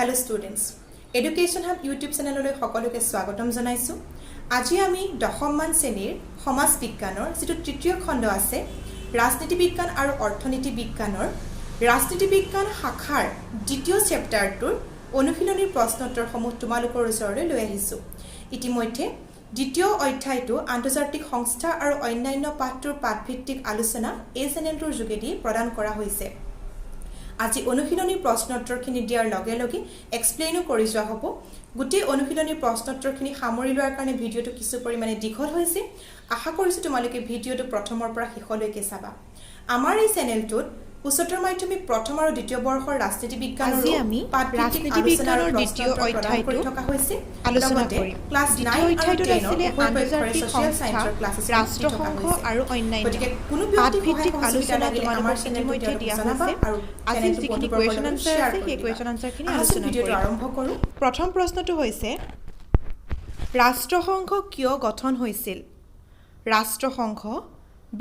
Hello students, Education Hub YouTube channel সকলোকে স্বাগতম জনাইছো। আজি আমি দশমমান শ্ৰেণীৰ সমাজ বিজ্ঞানৰ যেটো তৃতীয় খণ্ড আছে ৰাজনীতি বিজ্ঞান আৰু অৰ্থনীতি বিজ্ঞানৰ ৰাজনীতি বিজ্ঞান শাখাৰ দ্বিতীয় চেপ্টাৰটোৰ অনুশীলনীৰ প্ৰশ্নোত্তৰসমূহ তোমালোকৰ ওচৰলৈ লৈ আহিছো। ইতিমধ্যে দ্বিতীয় অধ্যায়টো আন্তৰ্জাতিক সংস্থা আৰু অন্যান্য পাঠটোৰ পাঠভিত্তিক আলোচনা এই চেনেলটোৰ যোগেদি প্ৰদান কৰা হৈছে। আজি অনুশীলনীৰ প্ৰশ্নোত্তৰখিনি দিয়াৰ লগে লগে এক্সপ্লেইনো কৰি যোৱা হ'ব। গোটেই অনুশীলনীৰ প্ৰশ্নোত্তৰখিনি সামৰি লোৱাৰ কাৰণে ভিডিঅ'টো কিছু পৰিমাণে দীঘল হৈছে। আশা কৰিছোঁ তোমালোকে ভিডিঅ'টো প্ৰথমৰ পৰা শেষলৈকে চাবা। আমাৰ এই চেনেলটোত উচ্চতৰ মাধ্যমিক প্ৰথম আৰু দ্বিতীয় বৰ্ষৰ ৰাজনীতি বিজ্ঞানৰ ৰাজনীতি বিজ্ঞানৰ দ্বিতীয় অধ্যায়টো আলোচনা কৰিম। ক্লাছ 9 আৰু 10 আন্তৰ্জাতিক সংস্থা ৰাষ্ট্ৰসংঘ আৰু অন্যান্য পাঠভিত্তিক আলোচনা আমাৰ চেনেলতে দিয়া হৈছে। আজি যিখিনি কুৱেশ্যন আনসাৰ আছে সেই কুৱেশ্যন আনসাৰখিনি আলোচনা কৰিম। প্ৰথম প্ৰশ্নটো হৈছে ৰাষ্ট্ৰসংঘ কিয় গঠন হৈছিল? ৰাষ্ট্ৰসংঘ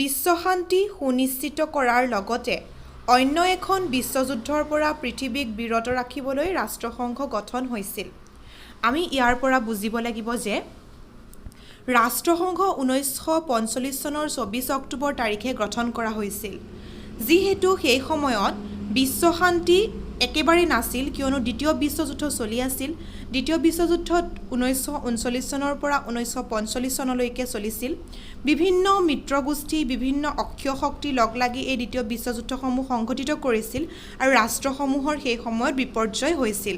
বিশ্বশান্তি সুনিশ্চিত কৰাৰ লগতে অন্য এখন বিশ্বযুদ্ধৰ পৰা পৃথিৱীক বিৰত ৰাখিবলৈ ৰাষ্ট্ৰসংঘ গঠন হৈছিল। আমি ইয়াৰ পৰা বুজিব লাগিব যে ৰাষ্ট্ৰসংঘ 1945 চনৰ 24 অক্টোবৰ তাৰিখে গঠন কৰা হৈছিল। যিহেতু সেই সময়ত বিশ্বশান্তি একেবাৰে নাছিল, কিয়নো দ্বিতীয় বিশ্বযুদ্ধ চলি আছিল। দ্বিতীয় বিশ্বযুদ্ধত 1939 চনৰ পৰা 1945 চনলৈকে চলিছিল। বিভিন্ন মিত্ৰগোষ্ঠী, বিভিন্ন অক্ষীয় শক্তি লগ লাগি এই দ্বিতীয় বিশ্বযুদ্ধসমূহ সংঘটিত কৰিছিল আৰু ৰাষ্ট্ৰসমূহৰ সেই সময়ত বিপৰ্যয় হৈছিল।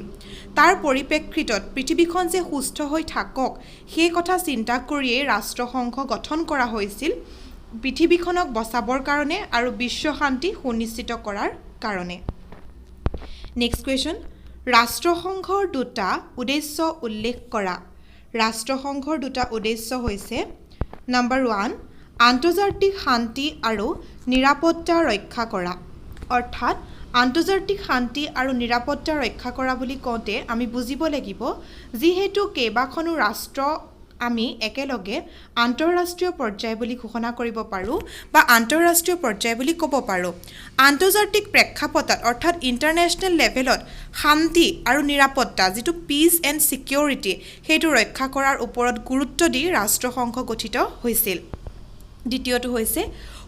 তাৰ পৰিপ্ৰেক্ষিতত পৃথিৱীখন যে সুস্থ হৈ থাকক সেই কথা চিন্তা কৰিয়েই ৰাষ্ট্ৰসংঘ গঠন কৰা হৈছিল, পৃথিৱীখনক বচাবৰ কাৰণে আৰু বিশ্ব শান্তি সুনিশ্চিত কৰাৰ কাৰণে। নেক্সট কুৱেশ্যন, ৰাষ্ট্ৰসংঘৰ দুটা উদ্দেশ্য উল্লেখ কৰা। ৰাষ্ট্ৰসংঘৰ দুটা উদ্দেশ্য হৈছে নম্বৰ 1 আন্তৰ্জাতিক শান্তি আৰু নিৰাপত্তা ৰক্ষা কৰা। অৰ্থাৎ আন্তৰ্জাতিক শান্তি আৰু নিৰাপত্তা ৰক্ষা কৰা বুলি কওঁতে আমি বুজিব লাগিব যিহেতু কেইবাখনো ৰাষ্ট্ৰ আমি একেলগে আন্তঃৰাষ্ট্ৰীয় পৰ্যায় বুলি ঘোষণা কৰিব পাৰোঁ বা আন্তঃৰাষ্ট্ৰীয় পৰ্যায় বুলি ক'ব পাৰোঁ। আন্তৰ্জাতিক প্ৰেক্ষাপটত অৰ্থাৎ ইণ্টাৰনেশ্যনেল লেভেলত শান্তি আৰু নিৰাপত্তা যিটো পিচ এণ্ড ছিকিউৰিটি সেইটো ৰক্ষা কৰাৰ ওপৰত গুৰুত্ব দি ৰাষ্ট্ৰসংঘ গঠিত হৈছিল। দ্বিতীয়টো হৈছে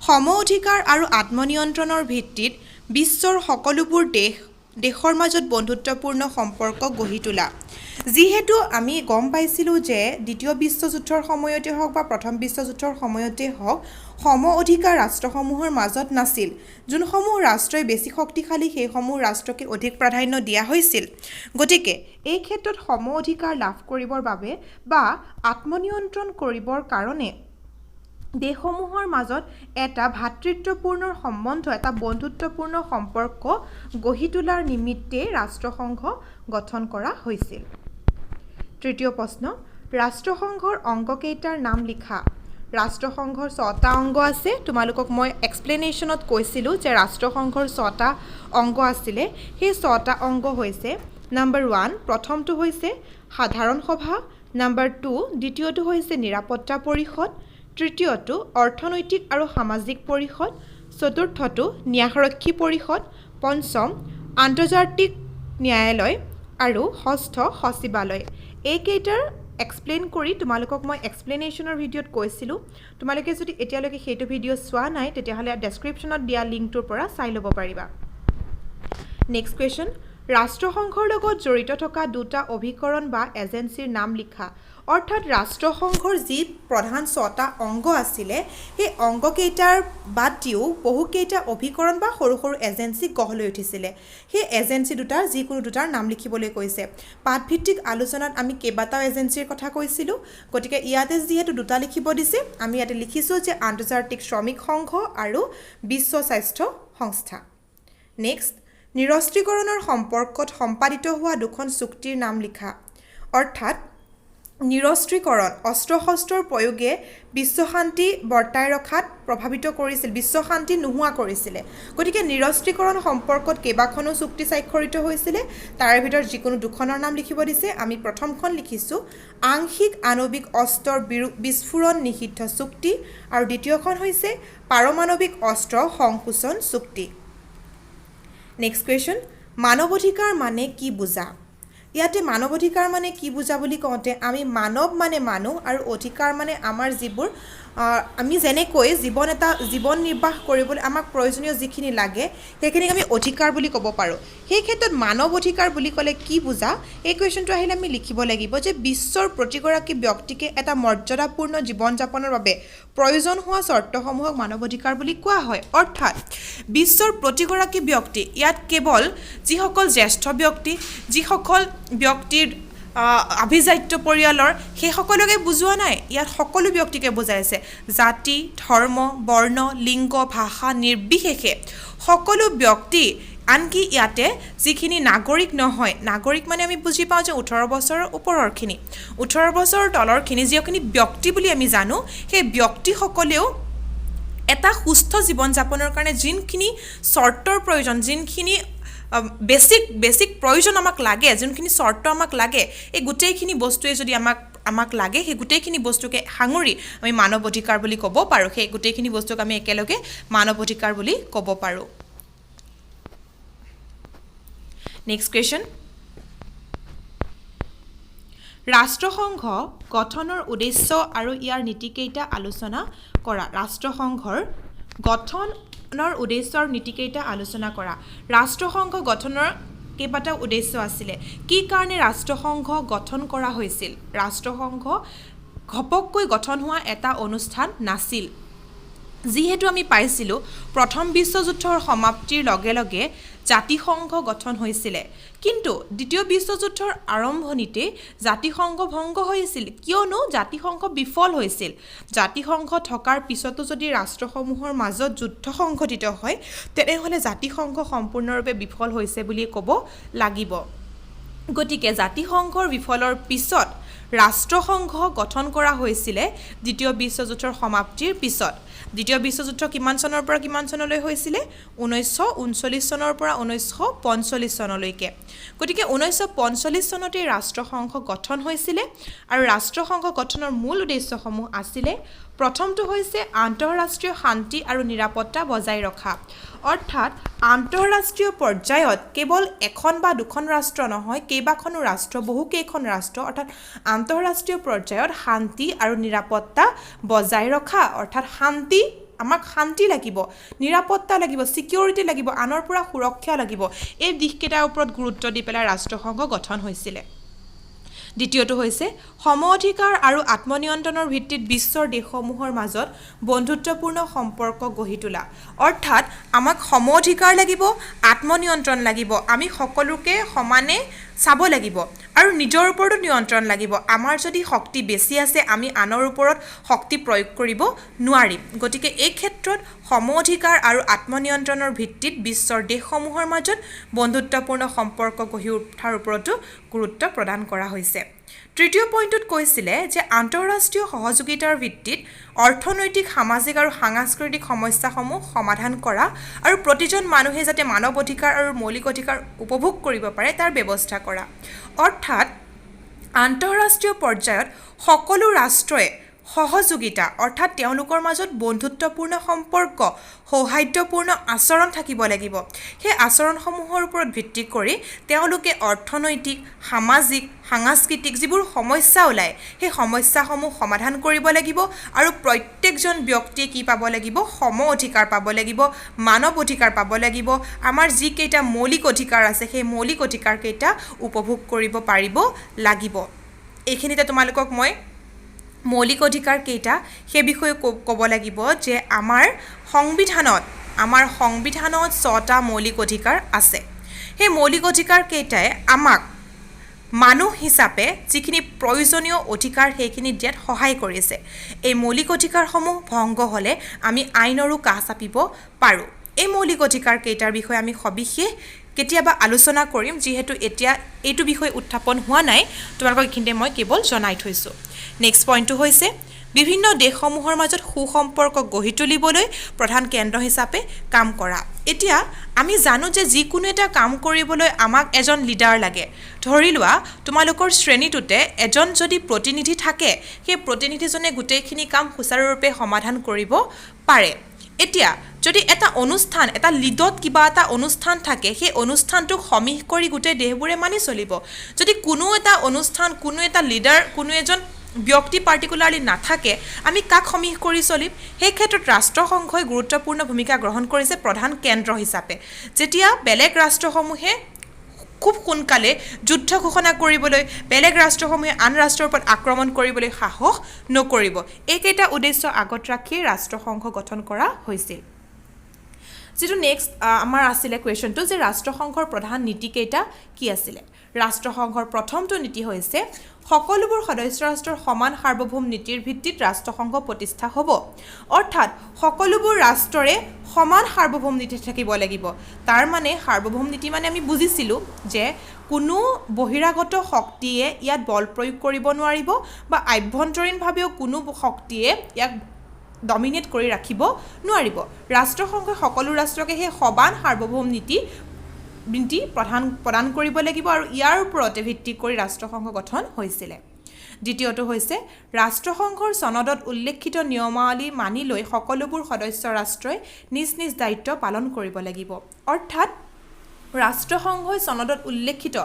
সম অধিকাৰ আৰু আত্মনিয়ন্ত্ৰণৰ ভিত্তিত বিশ্বৰ সকলোবোৰ দেশৰ মাজত বন্ধুত্বপূৰ্ণ সম্পৰ্ক গঢ়ি তোলা। যিহেতু আমি গম পাইছিলোঁ যে দ্বিতীয় বিশ্বযুদ্ধৰ সময়তে হওক বা প্ৰথম বিশ্বযুদ্ধৰ সময়তে হওক সম অধিকাৰ ৰাষ্ট্ৰসমূহৰ মাজত নাছিল। যোনসমূহ ৰাষ্ট্ৰই বেছি শক্তিশালী সেইসমূহ ৰাষ্ট্ৰকে অধিক প্ৰাধান্য দিয়া হৈছিল। গতিকে এই ক্ষেত্ৰত সম অধিকাৰ লাভ কৰিবৰ বাবে বা আত্মনিয়ন্ত্ৰণ কৰিবৰ কাৰণে দেশসমূহৰ মাজত এটা ভাতৃত্বপূৰ্ণ সম্বন্ধ, এটা বন্ধুত্বপূৰ্ণ সম্পৰ্ক গঢ়ি তোলাৰ নিমিত্তে ৰাষ্ট্ৰসংঘ গঠন কৰা হৈছিল। তৃতীয় প্ৰশ্ন, ৰাষ্ট্ৰসংঘৰ অংগকেইটাৰ নাম লিখা। ৰাষ্ট্ৰসংঘৰ 6টা অংগ আছে। তোমালোকক মই এক্সপ্লেনেশ্যনত কৈছিলোঁ যে ৰাষ্ট্ৰসংঘৰ 6টা অংগ আছিলে। সেই 6টা অংগ হৈছে নম্বৰ 1 প্ৰথমটো হৈছে সাধাৰণ সভা, নম্বৰ 2 দ্বিতীয়টো হৈছে নিৰাপত্তা পৰিষদ, তৃতীয়টো অৰ্থনৈতিক আৰু সামাজিক পৰিষদ, চতুৰ্থটো ন্যায়াৰক্ষী পৰিষদ, পঞ্চম আন্তৰ্জাতিক ন্যায়ালয় আৰু ষষ্ঠ সচিবালয়। এইকেইটাৰ এক্সপ্লেইন কৰি তোমালোকক মই এক্সপ্লেনেশ্যনৰ ভিডিঅ'ত কৈছিলোঁ। তোমালোকে যদি এতিয়ালৈকে সেইটো ভিডিঅ' চোৱা নাই তেতিয়াহ'লে ডেছক্ৰিপশ্যনত দিয়া লিংকটোৰ পৰা চাই ল'ব পাৰিবা। নেক্সট কুৱেশ্যন, ৰাষ্ট্ৰসংঘৰ লগত জড়িত থকা দুটা অভিকৰণ বা এজেঞ্চিৰ নাম লিখা। অৰ্থাৎ ৰাষ্ট্ৰসংঘৰ যি প্ৰধান 6টা অংগ আছিলে সেই অংগকেইটাৰ বাদ দিও বহুকেইটা অভিকৰণ বা সৰু সৰু এজেঞ্চি গঢ় লৈ উঠিছিলে। সেই এজেঞ্চি দুটাৰ যিকোনো দুটাৰ নাম লিখিবলৈ কৈছে। পাঠভিত্তিক আলোচনাত আমি কেইবাটাও এজেঞ্চিৰ কথা কৈছিলোঁ। গতিকে ইয়াতে যিহেতু দুটা লিখিব দিছে আমি ইয়াতে লিখিছোঁ যে আন্তৰ্জাতিক শ্ৰমিক সংঘ আৰু বিশ্ব স্বাস্থ্য সংস্থা। নেক্সট, নিৰস্ত্ৰীকৰণৰ সম্পৰ্কত সম্পাদিত হোৱা দুখন চুক্তিৰ নাম লিখা। অৰ্থাৎ নিৰস্ত্ৰীকৰণ অস্ত্ৰ শস্ত্ৰৰ প্ৰয়োগে বিশ্বশান্তি বৰ্তাই ৰখাত প্ৰভাৱিত কৰিছিল, বিশ্বশান্তি নোহোৱা কৰিছিলে। গতিকে নিৰস্ত্ৰীকৰণ সম্পৰ্কত কেইবাখনো চুক্তি স্বাক্ষৰিত হৈছিলে। তাৰে ভিতৰত যিকোনো দুখনৰ নাম লিখিব দিছে। আমি প্ৰথমখন লিখিছোঁ আংশিক আণৱিক অস্ত্ৰৰ বিস্ফোৰণ নিষিদ্ধ চুক্তি আৰু দ্বিতীয়খন হৈছে পাৰমাণৱিক অস্ত্ৰ সংকোচন চুক্তি। নেক্সট কুৱেশ্যন, মানৱ অধিকাৰ মানে কি বুজা? ইয়াতে মানৱ অধিকাৰ মানে কি বুজা বুলি কওঁতে আমি মানৱ মানে মানুহ আৰু অধিকাৰ মানে আমাৰ যিবোৰ আমি যেনেকৈ জীৱন নিৰ্বাহ কৰিবলৈ আমাক প্ৰয়োজনীয় যিখিনি লাগে সেইখিনিক আমি অধিকাৰ বুলি ক'ব পাৰোঁ সেই ক্ষেত্ৰত মানৱ অধিকাৰ বুলি ক'লে কি বুজা এই কুৱেশ্যনটো আহিলে আমি লিখিব লাগিব যে বিশ্বৰ প্ৰতিগৰাকী ব্যক্তিকে এটা মৰ্যাদাপূৰ্ণ জীৱন যাপনৰ বাবে প্ৰয়োজন হোৱা চৰ্তসমূহক মানৱ অধিকাৰ বুলি কোৱা হয় অৰ্থাৎ বিশ্বৰ প্ৰতিগৰাকী ব্যক্তি ইয়াত কেৱল যিসকল জ্যেষ্ঠ ব্যক্তি যিসকল ব্যক্তিৰ আভিজাত্য পৰিয়ালৰ সেই সকলোকে বুজোৱা নাই ইয়াত সকলো ব্যক্তিকে বুজাইছে জাতি ধৰ্ম বৰ্ণ লিংগ ভাষা নিৰ্বিশেষে সকলো ব্যক্তি আনকি ইয়াতে যিখিনি নাগৰিক নহয় নাগৰিক মানে আমি বুজি পাওঁ যে 18 বছৰৰ ওপৰৰখিনি 18 বছৰৰ তলৰখিনি যিখিনি ব্যক্তি বুলি আমি জানো সেই ব্যক্তিসকলেও এটা সুস্থ জীৱন যাপনৰ কাৰণে যিখিনি চৰ্তৰ প্ৰয়োজন যিখিনি বেসিক প্ৰয়োজন আমাক লাগে যোনখিনি চৰ্ত আমাক লাগে এই গোটেইখিনি বস্তুৱে যদি আমাক লাগে সেই গোটেইখিনি বস্তুকে সাঙুৰি আমি মানৱ অধিকাৰ বুলি ক'ব পাৰোঁ সেই গোটেইখিনি বস্তুক আমি একেলগে মানৱ অধিকাৰ বুলি ক'ব পাৰোঁ নেক্সট কুৱেশ্যন ৰাষ্ট্ৰসংঘ গঠনৰ উদ্দেশ্য আৰু ইয়াৰ নীতিকেইটা আলোচনা কৰা ৰাষ্ট্ৰসংঘৰ গঠনৰ উদ্দেশ্য আৰু নীতিকেইটা আলোচনা কৰা ৰাষ্ট্ৰসংঘ গঠনৰ কেইবাটা উদ্দেশ্য আছিলে কি কাৰণে ৰাষ্ট্ৰসংঘ গঠন কৰা হৈছিল ৰাষ্ট্ৰসংঘ ঘপককৈ গঠন হোৱা এটা অনুষ্ঠান নাছিল যিহেতু আমি পাইছিলোঁ প্ৰথম বিশ্বযুদ্ধৰ সমাপ্তিৰ লগে লগে জাতিসংঘ গঠন হৈছিলে কিন্তু দ্বিতীয় বিশ্বযুদ্ধৰ আৰম্ভণিতে জাতিসংঘ ভংগ হৈছিল কিয়নো জাতিসংঘ বিফল হৈছিল জাতিসংঘ থকাৰ পিছতো যদি ৰাষ্ট্ৰসমূহৰ মাজত যুদ্ধ সংঘটিত হয় তেনেহলে জাতিসংঘ সম্পূৰ্ণৰূপে বিফল হৈছে বুলি ক'ব লাগিব গতিকে জাতিসংঘৰ বিফলৰ পিছত ৰাষ্ট্ৰসংঘ গঠন কৰা হৈছিল দ্বিতীয় বিশ্বযুদ্ধৰ সমাপ্তিৰ পিছত দ্বিতীয় বিশ্বযুদ্ধ কিমান চনৰ পৰা কিমান চনলৈ হৈছিল 1939 চনৰ পৰা 1945 চনলৈকে গতিকে 1945 চনতে ৰাষ্ট্ৰসংঘ গঠন হৈছিল আৰু ৰাষ্ট্ৰসংঘ গঠনৰ মূল উদ্দেশ্যসমূহ আছিল প্ৰথমটো হৈছে আন্তঃৰাষ্ট্ৰীয় শান্তি আৰু নিৰাপত্তা বজাই ৰখা অৰ্থাৎ আন্তঃৰাষ্ট্ৰীয় পৰ্যায়ত কেৱল এখন বা দুখন ৰাষ্ট্ৰ নহয় কেইবাখনো ৰাষ্ট্ৰ বহুকেইখন ৰাষ্ট্ৰ অৰ্থাৎ আন্তঃৰাষ্ট্ৰীয় পৰ্যায়ত শান্তি আৰু নিৰাপত্তা বজাই ৰখা অৰ্থাৎ শান্তি আমাক শান্তি লাগিব নিৰাপত্তা লাগিব সিকিউৰিটি লাগিব আনৰ পৰা সুৰক্ষা লাগিব এই দিশকেইটাৰ ওপৰত গুৰুত্ব দি পেলাই ৰাষ্ট্ৰসংঘ গঠন হৈছিল দ্বিতীয়টো হৈছে সম অধিকাৰ আৰু আত্মনিয়ন্ত্ৰণৰ ভিত্তিত বিশ্বৰ দেশসমূহৰ মাজত বন্ধুত্বপূৰ্ণ সম্পৰ্ক গঢ়ি তোলা অৰ্থাৎ আমাক সম অধিকাৰ লাগিব আত্মনিয়ন্ত্ৰণ লাগিব আমি সকলোকে সমানে চাব লাগিব আৰু নিজৰ ওপৰতো নিয়ন্ত্ৰণ লাগিব আমাৰ যদি শক্তি বেছি আছে আমি আনৰ ওপৰত শক্তি প্ৰয়োগ কৰিব নোৱাৰিম গতিকে এই ক্ষেত্ৰত সম অধিকাৰ আৰু আত্মনিয়ন্ত্ৰণৰ ভিত্তিত বিশ্বৰ দেশসমূহৰ মাজত বন্ধুত্বপূৰ্ণ সম্পৰ্ক গঢ়ি উঠাৰ ওপৰতো গুৰুত্ব প্ৰদান কৰা হৈছে তৃতীয় পইণ্টত কৈছিলে যে আন্তঃৰাষ্ট্ৰীয় সহযোগিতাৰ ভিত্তিত অৰ্থনৈতিক সামাজিক আৰু সাংস্কৃতিক সমস্যাসমূহ সমাধান কৰা আৰু প্ৰতিজন মানুহে যাতে মানৱ অধিকাৰ আৰু মৌলিক অধিকাৰ উপভোগ কৰিব পাৰে তাৰ ব্যৱস্থা কৰা অৰ্থাৎ আন্তঃৰাষ্ট্ৰীয় পৰ্যায়ত সকলো ৰাষ্ট্ৰই সহযোগিতা অৰ্থাৎ তেওঁলোকৰ মাজত বন্ধুত্বপূৰ্ণ সম্পৰ্ক সৌহাৰ্দ্যপূৰ্ণ আচৰণ থাকিব লাগিব সেই আচৰণসমূহৰ ওপৰত ভিত্তি কৰি তেওঁলোকে অৰ্থনৈতিক সামাজিক সাংস্কৃতিক যিবোৰ সমস্যা ওলায় সেই সমস্যাসমূহ সমাধান কৰিব লাগিব আৰু প্ৰত্যেকজন ব্যক্তিয়ে কি পাব লাগিব সম অধিকাৰ পাব লাগিব মানৱ অধিকাৰ পাব লাগিব আমাৰ যি কেইটা মৌলিক অধিকাৰ আছে সেই মৌলিক অধিকাৰ কেইটা উপভোগ কৰিব পাৰিব লাগিব এইখিনিতে তোমালোকক মই মৌলিক অধিকাৰ কেইটা সেই বিষয়ে ক'ব লাগিব যে আমাৰ সংবিধানত 6টা মৌলিক অধিকাৰ আছে সেই মৌলিক অধিকাৰ কেইটাই আমাক মানুহ হিচাপে যিখিনি প্ৰয়োজনীয় অধিকাৰ সেইখিনি দিয়াত সহায় কৰিছে এই মৌলিক অধিকাৰসমূহ ভংগ হ'লে আমি আইনৰো কাষ চাপিব পাৰোঁ এই মৌলিক অধিকাৰ কেইটাৰ বিষয়ে আমি সবিশেষ কেতিয়াবা আলোচনা কৰিম যিহেতু এতিয়া এইটো বিষয় উত্থাপন হোৱা নাই তোমালোকক এইখিনিতে মই কেৱল জনাই থৈছোঁ নেক্সট পইণ্টটো হৈছে বিভিন্ন দেশসমূহৰ মাজত সুসম্পৰ্ক গঢ়ি তুলিবলৈ প্ৰধান কেন্দ্ৰ হিচাপে কাম কৰা এতিয়া আমি জানো যে যিকোনো এটা কাম কৰিবলৈ আমাক এজন লিডাৰ লাগে ধৰি লোৱা তোমালোকৰ শ্ৰেণীটোতে এজন যদি প্ৰতিনিধি থাকে সেই প্ৰতিনিধিজনে গোটেইখিনি কাম সুচাৰুৰূপে সমাধান কৰিব পাৰে এতিয়া যদি এটা অনুষ্ঠান এটা লিডত কিবা এটা অনুষ্ঠান থাকে সেই অনুষ্ঠানটোক সমীহ কৰি গোটেই দেশবোৰে মানি চলিব যদি কোনো এটা অনুষ্ঠান কোনো এটা লিডাৰ কোনো এজন ব্যক্তি পাৰ্টিকুলাৰলি নাথাকে আমি কাক সমীহ কৰি চলিম সেই ক্ষেত্ৰত ৰাষ্ট্ৰসংঘই গুৰুত্বপূৰ্ণ ভূমিকা গ্ৰহণ কৰিছে প্ৰধান কেন্দ্ৰ হিচাপে যেতিয়া বেলেগ ৰাষ্ট্ৰসমূহে খুব সোনকালে যুদ্ধ ঘোষণা কৰিবলৈ বেলেগ ৰাষ্ট্ৰসমূহে আন ৰাষ্ট্ৰৰ ওপৰত আক্ৰমণ কৰিবলৈ সাহস নকৰিব এইকেইটা উদ্দেশ্য আগত ৰাখি ৰাষ্ট্ৰসংঘ গঠন কৰা হৈছিল যেটো নেক্সট আমাৰ আছিলে কোৱেশ্যনটো যে ৰাষ্ট্ৰসংঘৰ প্ৰধান নীতি কেইটা কি আছিলে ৰাষ্ট্ৰসংঘৰ প্ৰথমটো নীতি হৈছে সকলোবোৰ সদস্য ৰাষ্ট্ৰৰ সমান সাৰ্বভৌম নীতিৰ ভিত্তিত ৰাষ্ট্ৰসংঘ প্ৰতিষ্ঠা হ'ব অৰ্থাৎ সকলোবোৰ ৰাষ্ট্ৰৰে সমান সাৰ্বভৌম নীতি থাকিব লাগিব তাৰ মানে সাৰ্বভৌম নীতি মানে আমি বুজিছিলোঁ যে কোনো বহিৰাগত শক্তিয়ে ইয়াত বল প্ৰয়োগ কৰিব নোৱাৰিব বা আভ্যন্তৰীণভাৱেও কোনো শক্তিয়ে ইয়াক ডমিনেট কৰি ৰাখিব নোৱাৰিব ৰাষ্ট্ৰসংঘই সকলো ৰাষ্ট্ৰকে সেই সমান সাৰ্বভৌম নীতি প্ৰদান কৰিব লাগিব আৰু ইয়াৰ ওপৰতে ভিত্তি কৰি ৰাষ্ট্ৰসংঘ গঠন হৈছিল দ্বিতীয়টো হৈছে ৰাষ্ট্ৰসংঘৰ সনদত উল্লেখিত নিয়মাৱলী মানি লৈ সকলোবোৰ সদস্য ৰাষ্ট্ৰই নিজ নিজ দায়িত্ব পালন কৰিব লাগিব অৰ্থাৎ ৰাষ্ট্ৰসংঘই সনদত উল্লেখিত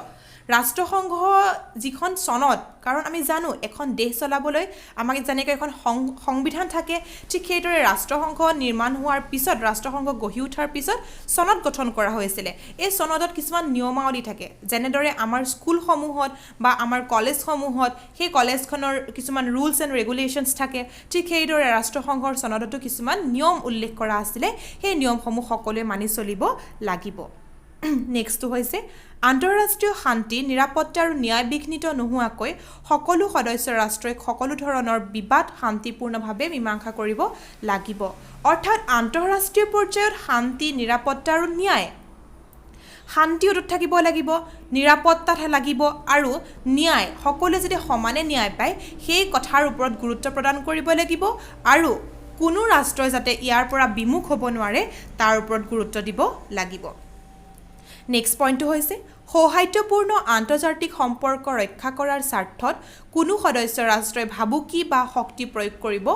ৰাষ্ট্ৰসংঘ যিখন সনদ কাৰণ আমি জানো এখন দেশ চলাবলৈ আমাক যেনেকৈ এখন সংবিধান থাকে ঠিক সেইদৰে ৰাষ্ট্ৰসংঘ নিৰ্মাণ হোৱাৰ পিছত ৰাষ্ট্ৰসংঘ গঢ়ি উঠাৰ পিছত সনদ গঠন কৰা হৈছিল এই সনদত কিছুমান নিয়মাৱলী থাকে যেনেদৰে আমাৰ স্কুলসমূহত বা আমাৰ কলেজসমূহত সেই কলেজখনৰ কিছুমান ৰুলছ এণ্ড ৰেগুলেশ্যনছ থাকে ঠিক সেইদৰে ৰাষ্ট্ৰসংঘৰ সনদতো কিছুমান নিয়ম উল্লেখ কৰা আছিলে সেই নিয়মসমূহ সকলোৱে মানি চলিব লাগিব নেক্সটটো হৈছে আন্তঃৰাষ্ট্ৰীয় শান্তি নিৰাপত্তা আৰু ন্যায় বিঘ্নিত নোহোৱাকৈ সকলো সদস্য ৰাষ্ট্ৰই সকলো ধৰণৰ বিবাদ শান্তিপূৰ্ণভাৱে মীমাংসা কৰিব লাগিব অৰ্থাৎ আন্তঃৰাষ্ট্ৰীয় পৰ্যায়ত শান্তি নিৰাপত্তা আৰু ন্যায় শান্তি অটুট থাকিব লাগিব নিৰাপত্তা লাগিব আৰু ন্যায় সকলোৱে যদি সমানে ন্যায় পায় সেই কথাৰ ওপৰত গুৰুত্ব প্ৰদান কৰিব লাগিব আৰু কোনো ৰাষ্ট্ৰই যাতে ইয়াৰ পৰা বিমুখ হ'ব নোৱাৰে তাৰ ওপৰত গুৰুত্ব দিব লাগিব নেক্সট পইণ্টটো হৈছে সৌহাৰ্দ্যপূৰ্ণ আন্তৰ্জাতিক সম্পৰ্ক ৰক্ষা কৰাৰ স্বাৰ্থত কোনো সদস্য ৰাষ্ট্ৰই ভাবুকি বা শক্তি প্ৰয়োগ কৰিব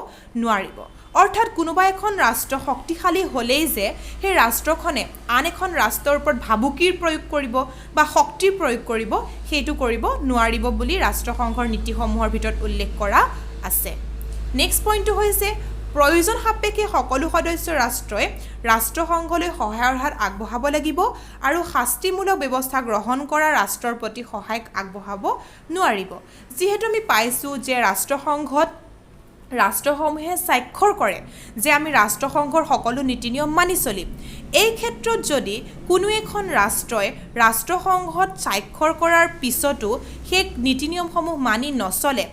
নোৱাৰিব অৰ্থাৎ কোনোবা এখন ৰাষ্ট্ৰ শক্তিশালী হ'লেই যে সেই ৰাষ্ট্ৰখনে আন এখন ৰাষ্ট্ৰৰ ওপৰত ভাবুকিৰ প্ৰয়োগ কৰিব বা শক্তিৰ প্ৰয়োগ কৰিব সেইটো কৰিব নোৱাৰিব বুলি ৰাষ্ট্ৰসংঘৰ নীতিসমূহৰ ভিতৰত উল্লেখ কৰা আছে নেক্সট পইণ্টটো হৈছে প্ৰয়োজন সাপেক্ষে সকলো সদস্য ৰাষ্ট্ৰই ৰাষ্ট্ৰসংঘলৈ সহায়ৰ হাত আগবঢ়াব লাগিব আৰু শাস্তিমূলক ব্যৱস্থা গ্ৰহণ কৰা ৰাষ্ট্ৰৰ প্ৰতি সহায় আগবঢ়াব নোৱাৰিব যিহেতু আমি পাইছোঁ যে ৰাষ্ট্ৰসংঘত ৰাষ্ট্ৰসমূহে স্বাক্ষৰ কৰে যে আমি ৰাষ্ট্ৰসংঘৰ সকলো নীতি নিয়ম মানি চলিম এই ক্ষেত্ৰত যদি কোনো এখন ৰাষ্ট্ৰই ৰাষ্ট্ৰসংঘত স্বাক্ষৰ কৰাৰ পিছতো সেই নীতি নিয়মসমূহ মানি নচলে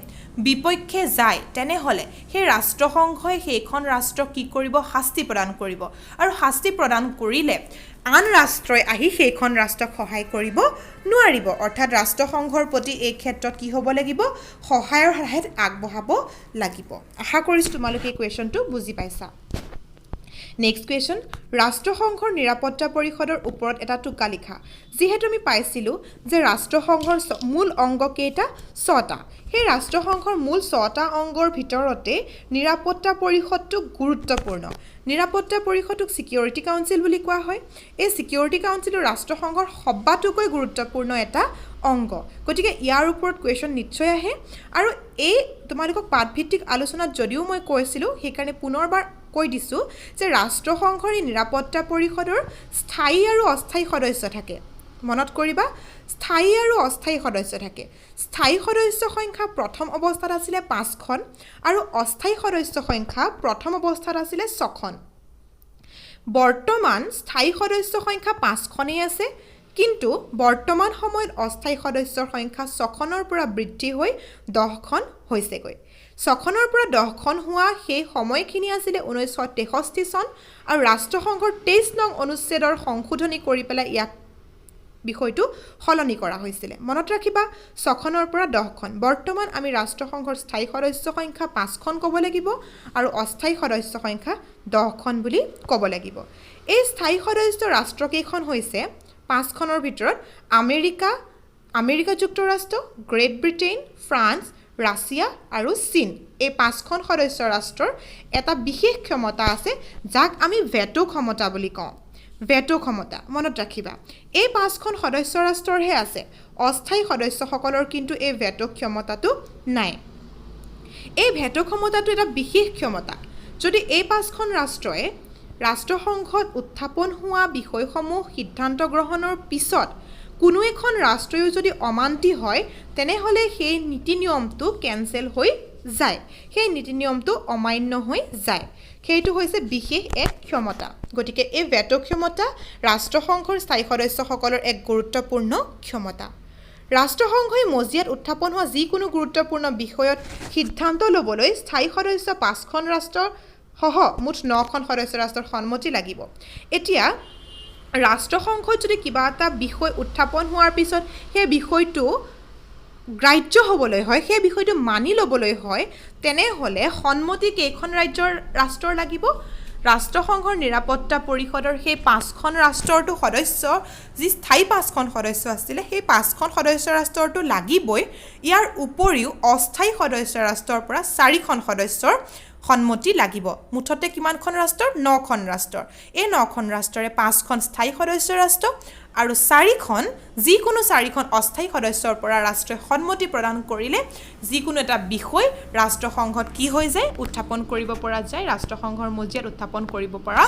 বিপক্ষে যায় তেনেহলে সেই ৰাষ্ট্ৰসংঘই সেইখন ৰাষ্ট্ৰক কি কৰিব শাস্তি প্ৰদান কৰিব আৰু শাস্তি প্ৰদান কৰিলে আন ৰাষ্ট্ৰই আহি সেইখন ৰাষ্ট্ৰক সহায় কৰিব নোৱাৰিব অৰ্থাৎ ৰাষ্ট্ৰসংঘৰ প্ৰতি এই ক্ষেত্ৰত কি হ'ব লাগিব সহায়ৰ হাত আগবঢ়াব লাগিব আশা কৰিছোঁ তোমালোকে এই কুৱেশ্যনটো বুজি পাইছা নেক্সট কুৱেশ্যন ৰাষ্ট্ৰসংঘৰ নিৰাপত্তা পৰিষদৰ ওপৰত এটা টোকা লিখা যিহেতু আমি পাইছিলোঁ যে ৰাষ্ট্ৰসংঘৰ মূল অংগ কেইটা 6টা সেই ৰাষ্ট্ৰসংঘৰ মূল 6টা অংগৰ ভিতৰতে নিৰাপত্তা পৰিষদটো গুৰুত্বপূৰ্ণ নিৰাপত্তা পৰিষদক সিকিউৰিটি কাউন্সিল বুলি কোৱা হয় এই সিকিউৰিটি কাউন্সিলৰ ৰাষ্ট্ৰসংঘৰ সবাতোকৈ গুৰুত্বপূৰ্ণ এটা অংগ গতিকে ইয়াৰ ওপৰত কুৱেশ্যন নিশ্চয় আহে আৰু এই তোমালোকক পাঠভিত্তিক আলোচনাত যদিও মই কৈছিলোঁ সেইকাৰণে পুনৰবাৰ কৈ দিছোঁ যে ৰাষ্ট্ৰসংঘৰ এই নিৰাপত্তা পৰিষদৰ স্থায়ী আৰু অস্থায়ী সদস্য থাকে মনত কৰিবা স্থায়ী আৰু অস্থায়ী সদস্য থাকে স্থায়ী সদস্য সংখ্যা প্ৰথম অৱস্থাত আছিল 5খন আৰু অস্থায়ী সদস্য সংখ্যা প্ৰথম অৱস্থাত আছিল 6খন বৰ্তমান স্থায়ী সদস্য সংখ্যা 5খনেই আছে কিন্তু বৰ্তমান সময়ত অস্থায়ী সদস্যৰ সংখ্যা 6খনৰ পৰা বৃদ্ধি হৈ 10খন হৈছেগৈ 6খনৰ পৰা 10খন হোৱা সেই সময়খিনি আছিল 1963 চন আৰু ৰাষ্ট্ৰসংঘৰ 23 নং অনুচ্ছেদৰ সংশোধনী কৰি পেলাই ইয়াক বিষয়টো সলনি কৰা হৈছিল মনত ৰাখিবা 6খনৰ পৰা 10খন বৰ্তমান আমি ৰাষ্ট্ৰসংঘৰ স্থায়ী সদস্য সংখ্যা 5খন ক'ব লাগিব আৰু অস্থায়ী সদস্য সংখ্যা 10খন বুলি ক'ব লাগিব এই স্থায়ী সদস্য ৰাষ্ট্ৰকেইখন হৈছে 5খনৰ ভিতৰত আমেৰিকা যুক্তৰাষ্ট্ৰ গ্ৰেট ব্ৰিটেইন ফ্ৰান্স ৰাছিয়া আৰু চীন। এই 5খন সদস্য ৰাষ্ট্ৰৰ এটা বিশেষ ক্ষমতা আছে যাক আমি ভেটো ক্ষমতা বুলি কওঁ। ভেটো ক্ষমতা মনত ৰাখিবা। এই 5খন সদস্য ৰাষ্ট্ৰৰহে আছে, অস্থায়ী সদস্যসকলৰ কিন্তু এই ভেটো ক্ষমতাটো নাই। এই ভেটো ক্ষমতাটো এটা বিশেষ ক্ষমতা। যদি এই 5খন ৰাষ্ট্ৰই ৰাষ্ট্ৰসংঘত উত্থাপন হোৱা বিষয়সমূহ সিদ্ধান্ত গ্ৰহণৰ পিছত কোনো এখন ৰাষ্ট্ৰও যদি অমান্তি হয় তেনেহ'লে সেই নীতি নিয়মটো কেনচেল হৈ যায়, সেই নীতি নিয়মটো অমান্য হৈ যায়। সেইটো হৈছে বিশেষ এক ক্ষমতা। গতিকে এই ভেটো ক্ষমতা ৰাষ্ট্ৰসংঘৰ স্থায়ী সদস্যসকলৰ এক গুৰুত্বপূৰ্ণ ক্ষমতা। ৰাষ্ট্ৰসংঘই মজিয়াত উত্থাপন হোৱা যিকোনো গুৰুত্বপূৰ্ণ বিষয়ত সিদ্ধান্ত ল'বলৈ স্থায়ী সদস্য 5খন ৰাষ্ট্ৰৰ সহ মুঠ 9খন সদস্য ৰাষ্ট্ৰৰ সন্মতি লাগিব। এতিয়া ৰাষ্ট্ৰসংঘত যদি কিবা এটা বিষয় উত্থাপন হোৱাৰ পিছত সেই বিষয়টো গ্ৰাহ্য হ'বলৈ হয়, সেই বিষয়টো মানি ল'বলৈ হয়, তেনেহ'লে সন্মতি কেইখন ৰাষ্ট্ৰৰ লাগিব? ৰাষ্ট্ৰসংঘৰ নিৰাপত্তা পৰিষদৰ সেই 5খন ৰাষ্ট্ৰৰটো সদস্য, যি স্থায়ী 5খন সদস্য আছিলে, সেই 5খন সদস্য ৰাষ্ট্ৰৰটো লাগিবই। ইয়াৰ উপৰিও অস্থায়ী সদস্য ৰাষ্ট্ৰৰ পৰা 4খন সদস্যৰ সন্মতি লাগিব। মুঠতে কিমানখন ৰাষ্ট্ৰৰ? 9খন ৰাষ্ট্ৰৰ। এই 9খন ৰাষ্ট্ৰৰে 5খন স্থায়ী সদস্য ৰাষ্ট্ৰ আৰু 4খন যিকোনো 4খন অস্থায়ী সদস্যৰ পৰা ৰাষ্ট্ৰই সন্মতি প্ৰদান কৰিলে যিকোনো এটা বিষয় ৰাষ্ট্ৰসংঘত কি হৈ যায়? উত্থাপন কৰিব পৰা যায়, ৰাষ্ট্ৰসংঘৰ মজিয়াত উত্থাপন কৰিব পৰা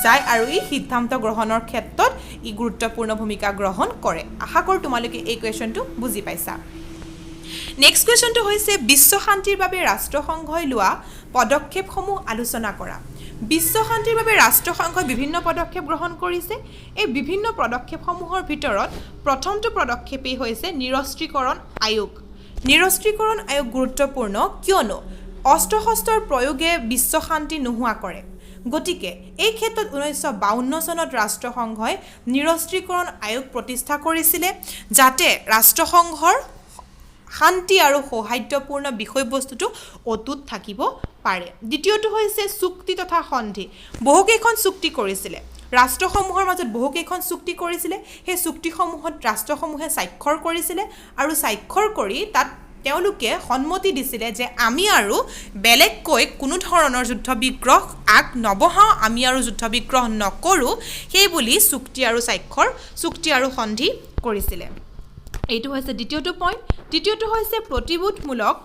যায় আৰু ই সিদ্ধান্ত গ্ৰহণৰ ক্ষেত্ৰত ই গুৰুত্বপূৰ্ণ ভূমিকা গ্ৰহণ কৰে। আশা কৰোঁ তোমালোকে এই কুৱেশ্যনটো বুজি পাইছা। নেক্সট কুৱেশ্যনটো হৈছে বিশ্ব শান্তিৰ বাবে ৰাষ্ট্ৰসংঘই লোৱা পদক্ষেপসমূহ আলোচনা কৰা। বিশ্ব শান্তিৰ বাবে ৰাষ্ট্ৰসংঘই বিভিন্ন পদক্ষেপ গ্ৰহণ কৰিছে। এই বিভিন্ন পদক্ষেপসমূহৰ ভিতৰত প্ৰথমটো পদক্ষেপেই হৈছে নিৰস্ত্ৰীকৰণ আয়োগ। নিৰস্ত্ৰীকৰণ আয়োগ গুৰুত্বপূৰ্ণ কিয়নো অস্ত্ৰ শস্ত্ৰৰ প্ৰয়োগে বিশ্ব শান্তি নোহোৱা কৰে। গতিকে এই ক্ষেত্ৰত 1952 চনত ৰাষ্ট্ৰসংঘই নিৰস্ত্ৰীকৰণ আয়োগ প্ৰতিষ্ঠা কৰিছিলে যাতে ৰাষ্ট্ৰসংঘৰ শান্তি আৰু সৌহাৰ্দ্যপূৰ্ণ বিষয়বস্তুটো অটুট থাকিব পাৰে। দ্বিতীয়টো হৈছে চুক্তি তথা সন্ধি। বহুকেইখন চুক্তি কৰিছিলে, ৰাষ্ট্ৰসমূহৰ মাজত বহুকেইখন চুক্তি কৰিছিলে। সেই চুক্তিসমূহত ৰাষ্ট্ৰসমূহে স্বাক্ষৰ কৰিছিলে আৰু স্বাক্ষৰ কৰি তাত তেওঁলোকে সন্মতি দিছিলে যে আমি আৰু বেলেগকৈ কোনো ধৰণৰ যুদ্ধ বিগ্ৰহ আগ নবঢ়াওঁ, আমি আৰু যুদ্ধ বিগ্ৰহ নকৰোঁ, সেই বুলি চুক্তি আৰু সন্ধি কৰিছিলে। এইটো হৈছে দ্বিতীয়টো পইণ্ট। তৃতীয়টো হৈছে প্ৰতিৰোধমূলক,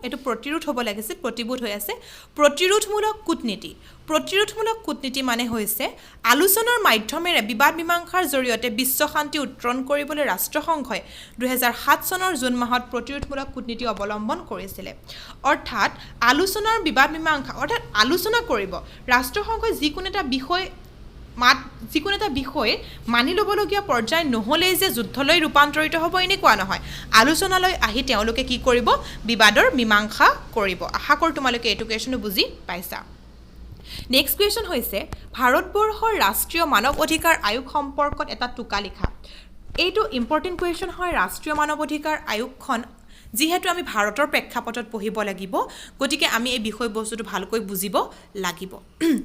এইটো প্ৰতিৰোধ হ'ব লাগিছিল, প্ৰতিৰোধ হৈ আছে, প্ৰতিৰোধমূলক কূটনীতি। প্ৰতিৰোধমূলক কূটনীতি মানে হৈছে আলোচনাৰ মাধ্যমেৰে বিবাদ মীমাংসাৰ জৰিয়তে বিশ্ব শান্তি উত্তৰণ কৰিবলৈ ৰাষ্ট্ৰসংঘই 2007 চনৰ জুন মাহত প্ৰতিৰোধমূলক কূটনীতি অৱলম্বন কৰিছিলে। অৰ্থাৎ আলোচনাৰ বিবাদ মীমাংসা, অৰ্থাৎ আলোচনা কৰিব। ৰাষ্ট্ৰসংঘই যিকোনো এটা বিষয় মানি ল'বলগীয়া পৰ্যায় নহ'লেই যে যুদ্ধলৈ ৰূপান্তৰিত হ'ব এনেকুৱা নহয়। আলোচনালৈ আহি তেওঁলোকে কি কৰিব? বিবাদৰ মীমাংসা কৰিব। আশা কৰোঁ তোমালোকে এইটো কুৱেশ্যনো বুজি পাইছা। নেক্সট কুৱেশ্যন হৈছে ভাৰতবৰ্ষৰ ৰাষ্ট্ৰীয় মানৱ অধিকাৰ আয়োগ সম্পৰ্কত এটা টোকা লিখা। এইটো ইম্পৰ্টেণ্ট কুৱেশ্যন হয়। ৰাষ্ট্ৰীয় মানৱ অধিকাৰ আয়োগখন যিহেতু আমি ভাৰতৰ প্ৰেক্ষাপটত পঢ়িব লাগিব, গতিকে আমি এই বিষয়বস্তুটো ভালকৈ বুজিব লাগিব।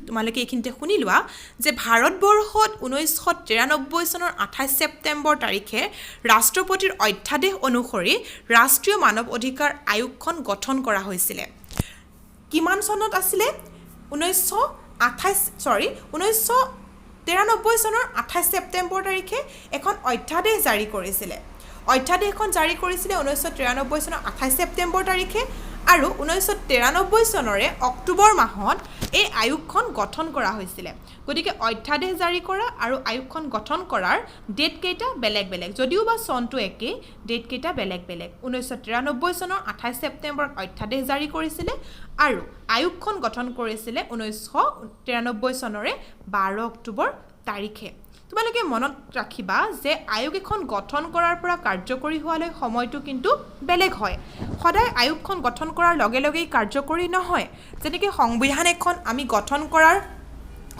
তোমালোকে এইখিনিতে শুনি লোৱা যে ভাৰতবৰ্ষত 1993 চনৰ 28 ছেপ্টেম্বৰ তাৰিখে ৰাষ্ট্ৰপতিৰ অধ্যাদেশ অনুসৰি ৰাষ্ট্ৰীয় মানৱ অধিকাৰ আয়োগখন গঠন কৰা হৈছিলে। কিমান চনত আছিলে? 1993 চনৰ 28 ছেপ্টেম্বৰ তাৰিখে এখন অধ্যাদেশ জাৰি কৰিছিলে। অধ্যাদেশখন জাৰি কৰিছিলে 1993 চনৰ 28 ছেপ্টেম্বৰ তাৰিখে আৰু 1993 চনৰে অক্টোবৰ মাহত এই আয়োগখন গঠন কৰা হৈছিলে। গতিকে অধ্যাদেশ জাৰি কৰা আৰু আয়োগখন গঠন কৰাৰ ডেট কেইটা বেলেগ বেলেগ, যদিও বা চনটো একেই, ডেট কেইটা বেলেগ বেলেগ। 1993 চনৰ 28 ছেপ্টেম্বৰত অধ্যাদেশ জাৰি কৰিছিলে আৰু আয়োগখন গঠন কৰিছিলে 1993 চনৰে 12 অক্টোবৰ তাৰিখে। তোমালোকে মনত ৰাখিবা যে আয়োগ এখন গঠন কৰাৰ পৰা কাৰ্যকৰী হোৱালৈ সময়টো কিন্তু বেলেগ হয়। সদায় আয়োগখন গঠন কৰাৰ লগে লগেই কাৰ্যকৰী নহয়। যেনেকৈ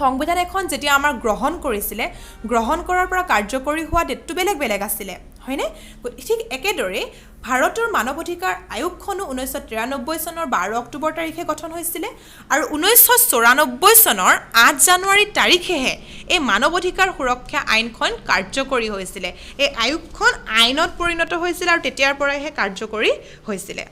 সংবিধান এখন যেতিয়া আমাৰ গ্ৰহণ কৰিছিলে, গ্ৰহণ কৰাৰ পৰা কাৰ্যকৰী হোৱা ডেটটো বেলেগ বেলেগ আছিলে, হয়নে? ঠিক একেদৰে ভাৰতৰ মানৱ অধিকাৰ আয়োগখনো 1993 চনৰ 12 অক্টোবৰ তাৰিখে গঠন হৈছিলে আৰু 1994 চনৰ 8 জানুৱাৰী তাৰিখেহে এই মানৱ অধিকাৰ সুৰক্ষা আইনখন কাৰ্যকৰী হৈছিলে। এই আয়োগখন আইনত পৰিণত হৈছিলে আৰু তেতিয়াৰ পৰাইহে কাৰ্যকৰী হৈছিলে।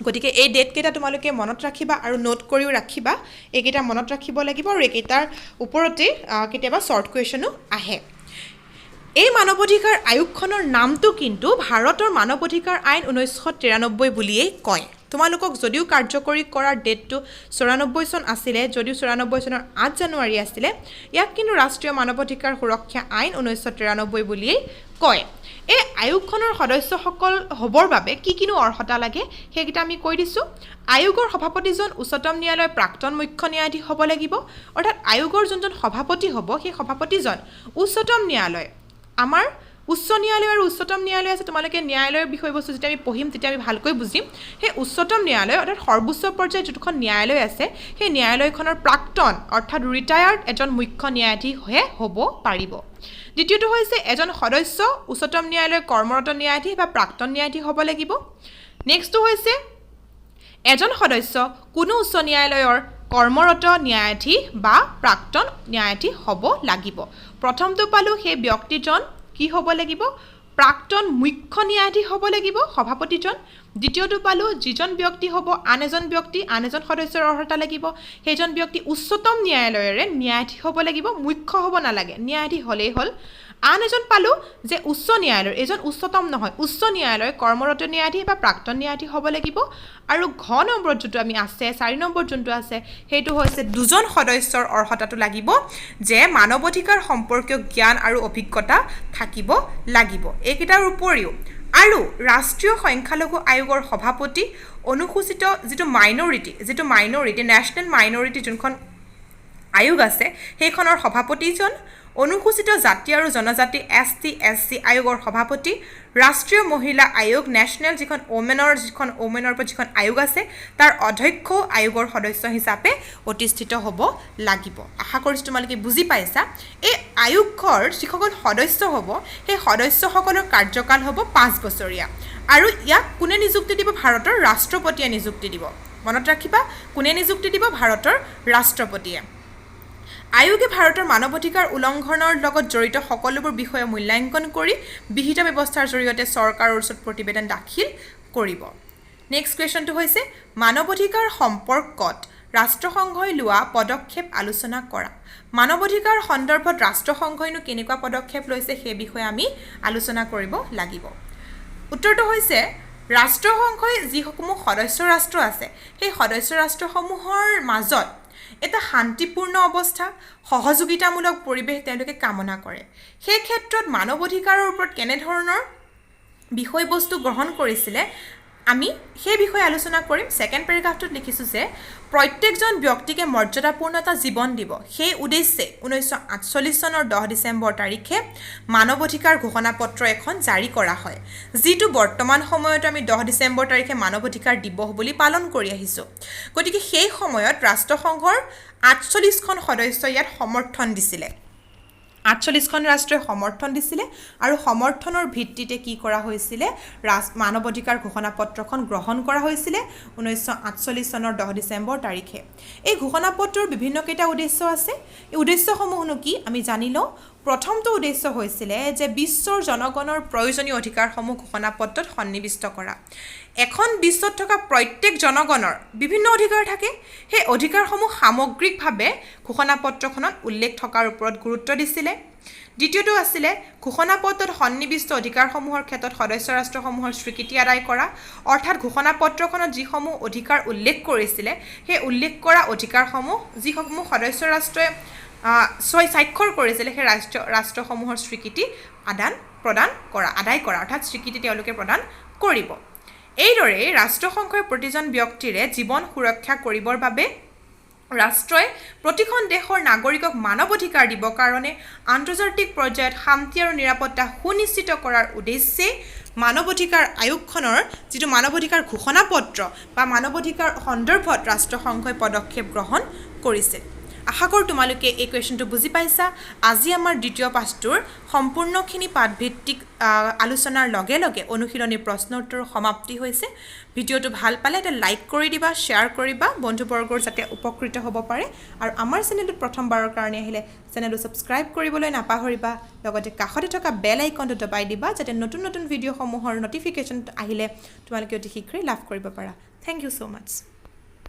গতিকে এই ডেটকেইটা তোমালোকে মনত ৰাখিবা আৰু নোট কৰিও ৰাখিবা এইকেইটা মনত ৰাখিব লাগিব আৰু এইকেইটাৰ ওপৰতে কেতিয়াবা শ্বৰ্ট কুৱেশ্যনো আহে এই মানৱ অধিকাৰ আয়োগখনৰ নামটো কিন্তু ভাৰতৰ মানৱ অধিকাৰ আইন 1993 বুলিয়েই কয় তোমালোকক যদিও কাৰ্যকৰী কৰাৰ ডেটটো 94 চন আছিলে যদিও 94 চনৰ 8 জানুৱাৰী আছিলে ইয়াক কিন্তু ৰাষ্ট্ৰীয় মানৱ অধিকাৰ সুৰক্ষা আইন 1993 বুলিয়েই কয় এই আয়োগখনৰ সদস্যসকল হ'বৰ বাবে কি কিনো অৰ্হতা লাগে সেইকেইটা আমি কৈ দিছোঁ আয়োগৰ সভাপতিজন উচ্চতম ন্যায়ালয়ৰ প্ৰাক্তন মুখ্য ন্যায়াধীশ হ'ব লাগিব অৰ্থাৎ আয়োগৰ যোনজন সভাপতি হ'ব সেই সভাপতিজন উচ্চতম ন্যায়ালয় আমাৰ উচ্চ ন্যায়ালয় আৰু উচ্চতম ন্যায়ালয় আছে তোমালোকে ন্যায়ালয়ৰ বিষয়বস্তু যেতিয়া আমি পঢ়িম তেতিয়া আমি ভালকৈ বুজিম সেই উচ্চতম ন্যায়ালয় অৰ্থাৎ সৰ্বোচ্চ পৰ্যায়ৰ যোনখন ন্যায়ালয় আছে সেই ন্যায়ালয়খনৰ প্ৰাক্তন অৰ্থাৎ ৰিটায়াৰ্ড এজন মুখ্য ন্যায়াধীশহে হ'ব পাৰিব দ্বিতীয়টো হৈছে এজন সদস্য উচ্চতম ন্যায়ালয়ৰ কৰ্মৰত ন্যায়াধীশ বা প্ৰাক্তন ন্যায়াধীশ হ'ব লাগিব নেক্সটটো হৈছে এজন সদস্য কোনো উচ্চ ন্যায়ালয়ৰ কৰ্মৰত ন্যায়াধীশ বা প্ৰাক্তন ন্যায়াধীশ হ'ব লাগিব প্ৰথমটো পালো সেই ব্যক্তিজন কি হ'ব লাগিব প্ৰাক্তন মুখ্য ন্যায়াধীশ হ'ব লাগিব সভাপতিজন দ্বিতীয়টো পালো যিজন ব্যক্তি হ'ব আন এজন সদস্যৰ অৰ্হতা লাগিব সেইজন ব্যক্তি উচ্চতম ন্যায়ালয়ৰে ন্যায়াধীশ হ'ব লাগিব মুখ্য হ'ব নালাগে ন্যায়াধীশ হ'লেই হ'ল আন এজন পালো যে উচ্চ ন্যায়ালয়ৰ এজন উচ্চতম নহয় উচ্চ ন্যায়ালয়ৰ কৰ্মৰত ন্যায়াধীশ বা প্ৰাক্তন ন্যায়াধীশ হ'ব লাগিব আৰু ঘ নম্বৰত যোনটো আমি আছে 4 নম্বৰ যোনটো আছে সেইটো হৈছে দুজন সদস্যৰ অৰ্হতাটো লাগিব যে মানৱ অধিকাৰ সম্পৰ্কীয় জ্ঞান আৰু অভিজ্ঞতা থাকিব লাগিব এইকেইটাৰ উপৰিও আৰু ৰাষ্ট্ৰীয় সংখ্যালঘু আয়োগৰ সভাপতি অনুসূচিত যিটো মাইনৰিটি নেশ্যনেল মাইনৰিটি যোনখন আয়োগ আছে সেইখনৰ সভাপতিজন অনুসূচিত জাতি আৰু জনজাতি ST SC আয়োগৰ সভাপতি ৰাষ্ট্ৰীয় মহিলা আয়োগ নেশ্যনেল যিখন ওমেনৰ ওপৰত যিখন আয়োগ আছে তাৰ অধ্যক্ষ আয়োগৰ সদস্য হিচাপে প্ৰতিষ্ঠিত হ'ব লাগিব আশা কৰিছোঁ তোমালোকে বুজি পাইছা এই আয়োগৰ যিসকল সদস্য হ'ব সেই সদস্যসকলৰ কাৰ্যকাল হ'ব 5 বছৰীয়া আৰু ইয়াক কোনে নিযুক্তি দিব ভাৰতৰ ৰাষ্ট্ৰপতিয়ে নিযুক্তি দিব মনত ৰাখিবা কোনে নিযুক্তি দিব ভাৰতৰ ৰাষ্ট্ৰপতিয়ে আয়োগে ভাৰতৰ মানৱ অধিকাৰ উলংঘনৰ লগত জড়িত সকলোবোৰ বিষয় মূল্যাংকন কৰি বিহিত ব্যৱস্থাৰ জৰিয়তে চৰকাৰৰ ওচৰত প্ৰতিবেদন দাখিল কৰিব নেক্সট কুৱেশ্যনটো হৈছে মানৱ অধিকাৰ সম্পৰ্কত ৰাষ্ট্ৰসংঘই লোৱা পদক্ষেপ আলোচনা কৰা মানৱ অধিকাৰ সন্দৰ্ভত ৰাষ্ট্ৰসংঘইনো কেনেকুৱা পদক্ষেপ লৈছে সেই বিষয়ে আমি আলোচনা কৰিব লাগিব উত্তৰটো হৈছে ৰাষ্ট্ৰসংঘই যিসমূহ সদস্য ৰাষ্ট্ৰ আছে সেই সদস্য ৰাষ্ট্ৰসমূহৰ মাজত এটা শান্তিপূৰ্ণ অৱস্থা সহযোগিতামূলক পৰিৱেশ তেওঁলোকে কামনা কৰে সেই ক্ষেত্ৰত মানৱ অধিকাৰৰ ওপৰত কেনে ধৰণৰ বিষয়বস্তু গ্ৰহণ কৰিছিলে আমি সেই বিষয়ে আলোচনা কৰিম সেকেন্ড পেৰাগ্ৰাফটোত লিখিছো যে প্ৰত্যেকজন ব্যক্তিকে মৰ্যাদাপূৰ্ণ এটা জীৱন দিব সেই উদ্দেশ্যে 1948 চনৰ 10 ডিসেম্বৰ তাৰিখে মানৱ অধিকাৰ ঘোষণাপত্ৰ এখন জাৰি কৰা হয় যিটো বৰ্তমান সময়ত আমি 10 ডিসেম্বৰ তাৰিখে মানৱ অধিকাৰ দিৱস বুলি পালন কৰি আহিছো গতিকে সেই সময়ত ৰাষ্ট্ৰসংঘৰ 48খন সদস্য ইয়াত সমৰ্থন দিছিলে 48খন ৰাষ্ট্ৰই সমৰ্থন দিছিলে আৰু সমৰ্থনৰ ভিত্তিতে কি কৰা হৈছিলে মানৱ অধিকাৰ ঘোষণাপত্ৰখন গ্ৰহণ কৰা হৈছিলে 1948 চনৰ 10 ডিসেম্বৰ তাৰিখে এই ঘোষণাপত্ৰৰ বিভিন্ন কেইটা উদ্দেশ্য আছে এই উদ্দেশ্যসমূহনো কি আমি জানিলো প্ৰথমটো উদ্দেশ্য হৈছিলে যে বিশ্বৰ জনগণৰ প্ৰয়োজনীয় অধিকাৰসমূহ ঘোষণাপত্ৰত সন্নিবিষ্ট কৰা এখন বিশ্বত থকা প্ৰত্যেক জনগণৰ বিভিন্ন অধিকাৰ থাকে সেই অধিকাৰসমূহ সামগ্ৰিকভাৱে ঘোষণাপত্ৰখনত উল্লেখ থকাৰ ওপৰত গুৰুত্ব দিছিলে দ্বিতীয়টো আছিল ঘোষণাপত্ৰত সন্নিবিষ্ট অধিকাৰসমূহৰ ক্ষেত্ৰত সদস্য ৰাষ্ট্ৰসমূহৰ স্বীকৃতি আদায় কৰা অৰ্থাৎ ঘোষণাপত্ৰখনত যিসমূহ অধিকাৰ উল্লেখ কৰিছিলে সেই উল্লেখ কৰা অধিকাৰসমূহ যিসমূহ সদস্য ৰাষ্ট্ৰই স্বাক্ষৰ কৰিছিলে সেই ৰাষ্ট্ৰসমূহৰ স্বীকৃতি আদায় কৰা অৰ্থাৎ স্বীকৃতি তেওঁলোকে প্ৰদান কৰিব এইদৰে ৰাষ্ট্ৰসংঘই প্ৰতিজন ব্যক্তিৰে জীৱন সুৰক্ষা কৰিবৰ বাবে ৰাষ্ট্ৰই প্ৰতিখন দেশৰ নাগৰিকক মানৱ অধিকাৰ দিবৰ কাৰণে আন্তৰ্জাতিক পৰ্যায়ত শান্তি আৰু নিৰাপত্তা সুনিশ্চিত কৰাৰ উদ্দেশ্যে মানৱ অধিকাৰ আয়োগখনৰ যিটো মানৱ অধিকাৰ ঘোষণাপত্ৰ বা মানৱ অধিকাৰ সন্দৰ্ভত ৰাষ্ট্ৰসংঘই পদক্ষেপ গ্ৰহণ কৰিছে আশা কৰোঁ তোমালোকে এই কুৱেশ্যনটো বুজি পাইছা আজি আমাৰ দ্বিতীয় পাঠটোৰ সম্পূৰ্ণখিনি পাঠভিত্তিক আলোচনাৰ লগে লগে অনুশীলনী প্ৰশ্ন উত্তৰৰ সমাপ্তি হৈছে ভিডিঅ'টো ভাল পালে এটা লাইক কৰি দিবা শ্বেয়াৰ কৰিবা বন্ধুবৰ্গৰ যাতে উপকৃত হ'ব পাৰে আৰু আমাৰ চেনেলটোত প্ৰথমবাৰৰ কাৰণে আহিলে চেনেলটো ছাবস্ক্ৰাইব কৰিবলৈ নাপাহৰিবা লগতে কাষতে থকা বেল আইকনটো দবাই দিবা যাতে নতুন নতুন ভিডিঅ'সমূহৰ নটিফিকেশ্যন আহিলে তোমালোকে অতি শীঘ্ৰেই লাভ কৰিব পাৰা থ্যাংক ইউ সো মাচ